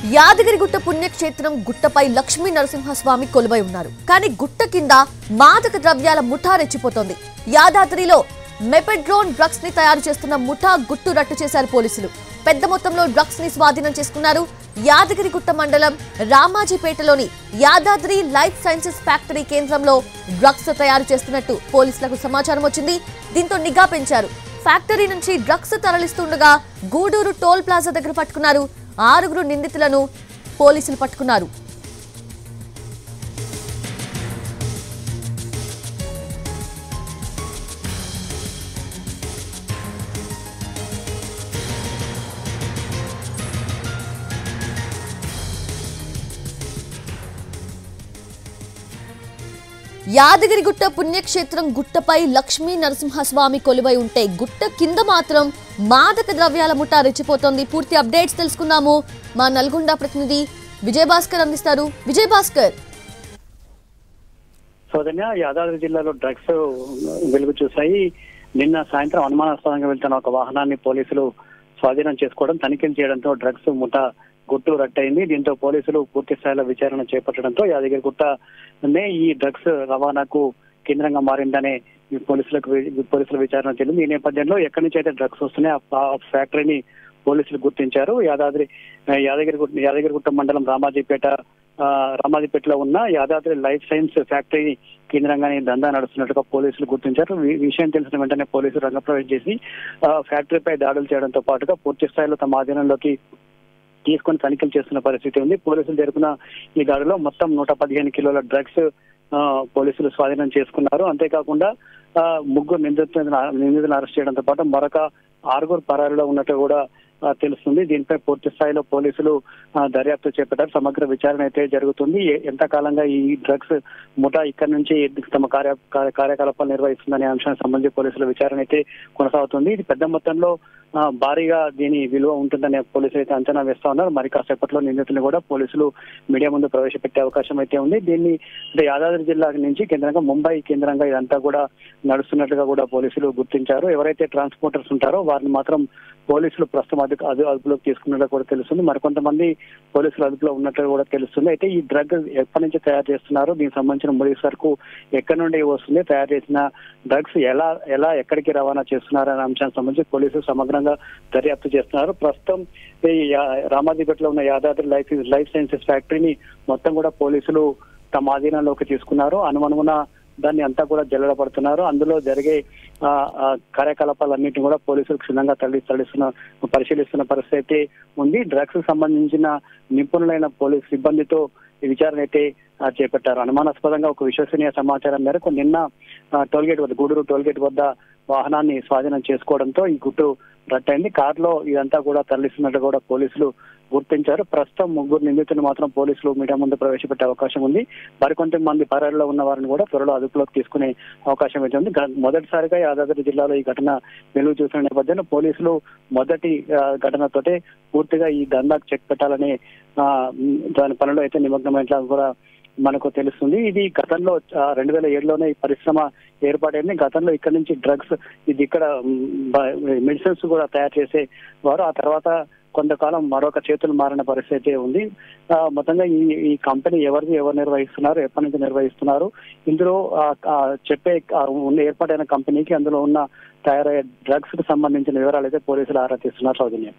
యాదగిరిగుట్ట పుణ్యక్షేత్రం గుట్టపై లక్ష్మీ నరసింహస్వామి కొలువై ఉన్నారు. కానీ గుట్ట కింద మాదక ద్రవ్యాల ముఠా రెచ్చిపోతోంది. యాదాద్రిలో మెపెడ్రోన్ డ్రగ్స్ ని తయారు చేస్తున్న ముఠా గుట్టు రట్టు చేశారు పోలీసులు. పెద్ద మొత్తంలో డ్రగ్స్ ని స్వాధీనం చేసుకున్నారు. యాదగిరిగుట్ట మండలం రామాజీపేటలోని యాదాద్రి లైఫ్ సైన్సెస్ ఫ్యాక్టరీ కేంద్రంలో డ్రగ్స్ తయారు చేస్తున్నట్టు పోలీసులకు సమాచారం వచ్చింది. దీంతో నిఘా పెంచారు. ఫ్యాక్టరీ నుంచి డ్రగ్స్ తరలిస్తుండగా గూడూరు టోల్ ప్లాజా దగ్గర పట్టుకున్నారు. 6 నిందితులను పోలీసులు పట్టుకున్నారు. యాదగిరిగుట్ట పుణ్యక్షేత్రం గుట్టపై లక్ష్మీ నరసింహస్వామి కొలువై ఉంటే గుట్ట కింద మాత్రం మాదక ద్రవ్యాల ముఠా రెచ్చిపోతోంది. పూర్తి అప్డేట్స్ తెలుసుకుందాము. మా నల్గొండ ప్రతినిధి విజయభాస్కర్ అందిస్తారు. విజయభాస్కర్, సౌజన్య, యాదాద్రి జిల్లాలో డ్రగ్స్ వెలుగు చూశాయి. నిన్న సాయంత్రం అనుమానాస్పదంగా వెళ్తున్న ఒక వాహనాన్ని పోలీసులు స్వాధీనం చేసుకోవడం, తనిఖీలు చేయడంతో డ్రగ్స్ ముఠా గుట్టు రట్టయింది. దీంతో పోలీసులు పూర్తి స్థాయిలో విచారణ చేపట్టడంతో యాదగిరిగుట్టనే ఈ డ్రగ్స్ రవాణాకు కేంద్రంగా మారిందనే పోలీసుల విచారణ జరిగింది. ఈ నేపథ్యంలో ఎక్కడి నుంచి అయితే డ్రగ్స్ వస్తున్నాయి ఆ ఫ్యాక్టరీని పోలీసులు గుర్తించారు. యాదగిరిగుట్ట మండలం రామాజీపేటలో ఉన్న యాదాద్రి లైఫ్ సైన్స్ ఫ్యాక్టరీ కేంద్రంగానే దందా నడుస్తున్నట్టుగా పోలీసులు గుర్తించారు. విషయం తెలిసిన వెంటనే పోలీసులు రంగప్రవేశం చేసి ఫ్యాక్టరీపై దాడులు చేయడంతో పాటుగా పూర్తి స్థాయిలో తమ ఆధీనంలోకి తీసుకొని తనిఖీలు చేస్తున్న పరిస్థితి ఉంది. పోలీసులు జరిపిన ఈ దాడిలో మొత్తం 115 కిలోల డ్రగ్స్ పోలీసులు స్వాధీనం చేసుకున్నారు. అంతేకాకుండా 3 నిందితులను అరెస్ట్ చేయడంతో పాటు మరొక 6 పరారీలో ఉన్నట్టు కూడా తెలుస్తుంది. దీనిపై పూర్తి స్థాయిలో పోలీసులు దర్యాప్తు చేపట్టారు. సమగ్ర విచారణ అయితే జరుగుతుంది. ఎంతకాలంగా ఈ డ్రగ్స్ ముఠా ఇక్కడి నుంచి తమ కార్యకలాపాలు నిర్వహిస్తుందనే అంశానికి సంబంధించి పోలీసుల విచారణ అయితే కొనసాగుతుంది. ఇది పెద్ద మొత్తంలో భారీగా దీని విలువ ఉంటుందనే పోలీసులు అయితే అంచనా వేస్తా ఉన్నారు. మరి కాసేపట్లో నిందితులను కూడా పోలీసులు మీడియా ముందు ప్రవేశపెట్టే అవకాశం అయితే ఉంది. దీన్ని యాదాద్రి జిల్లా నుంచి కేంద్రంగా ముంబై కేంద్రంగా ఇదంతా కూడా నడుస్తున్నట్టుగా కూడా పోలీసులు గుర్తించారు. ఎవరైతే ట్రాన్స్పోర్టర్స్ ఉంటారో వారిని మాత్రం పోలీసులు ప్రస్తుతం అదుపులోకి తీసుకున్నట్టు కూడా తెలుస్తుంది. మరికొంతమంది పోలీసులు అదుపులో ఉన్నట్టు కూడా తెలుస్తుంది. అయితే ఈ డ్రగ్ ఎప్పటి నుంచి తయారు చేస్తున్నారు, దీనికి సంబంధించిన ముడి సరుకు ఎక్కడి నుండి వస్తుంది, తయారు చేసిన డ్రగ్స్ ఎలా ఎక్కడికి రవాణా చేస్తున్నారు అనే అంశానికి సంబంధించి పోలీసులు సమగ్రంగా దర్యాప్తు చేస్తున్నారు. ప్రస్తుతం ఈ రామాజీపేటలో ఉన్న యాదాద్రి లైఫ్ సైన్సెస్ ఫ్యాక్టరీని మొత్తం కూడా పోలీసులు తమ ఆధీనంలోకి తీసుకున్నారు. అనుమనుగుణ దాన్ని అంతా కూడా జల్లెడపడుతున్నారు. అందులో జరిగే కార్యకలాపాలన్నింటినీ కూడా పోలీసులు క్షుణ్ణంగా పరిశీలిస్తున్న పరిస్థితి ఉంది. డ్రగ్స్ సంబంధించిన నిపుణులైన పోలీసు సిబ్బందితో ఈ విచారణ అయితే చేపట్టారు. అనుమానాస్పదంగా ఒక విశ్వసనీయ సమాచారం మేరకు నిన్న గూడూరు టోల్గేట్ వద్ద వాహనాన్ని స్వాధీనం చేసుకోవడంతో ఈ గుట్టు రట్టయింది. కారులో ఇదంతా కూడా తరలిస్తున్నట్టు కూడా పోలీసులు గుర్తించారు. ప్రస్తుతం 3 నిందితులు మాత్రం పోలీసులు మీడియా ముందు ప్రవేశపెట్టే అవకాశం ఉంది. మరికొంతమంది పరారీలో ఉన్న వారిని కూడా త్వరలో అదుపులోకి తీసుకునే అవకాశం అయితే ఉంది. మొదటిసారిగా యాదాద్రి జిల్లాలో ఈ ఘటన వెలుగు చూసిన నేపథ్యంలో పోలీసులు మొదటి ఘటనతోటే పూర్తిగా ఈ దందాకు చెక్ పెట్టాలనే దాని పనిలో అయితే నిమగ్నమైనట్లు కూడా మనకు తెలుస్తుంది. ఇది గతంలో 2007లోనే ఈ పరిశ్రమ ఏర్పాటైంది. గతంలో ఇక్కడ నుంచి డ్రగ్స్ ఇక్కడ మెడిసిన్స్ కూడా తయారు చేసేవారు. ఆ తర్వాత కొంతకాలం మరొక చేతులు మారిన పరిస్థితి ఉంది. మొత్తంగా ఈ కంపెనీ ఎవరు నిర్వహిస్తున్నారు, ఎప్పటి నుంచి నిర్వహిస్తున్నారు, ఇందులో ఏర్పాటైన కంపెనీకి అందులో ఉన్న తయారయ్యే డ్రగ్స్ కు సంబంధించిన వివరాలు అయితే పోలీసులు ఆరా తీస్తున్నారు. సౌజన్యం.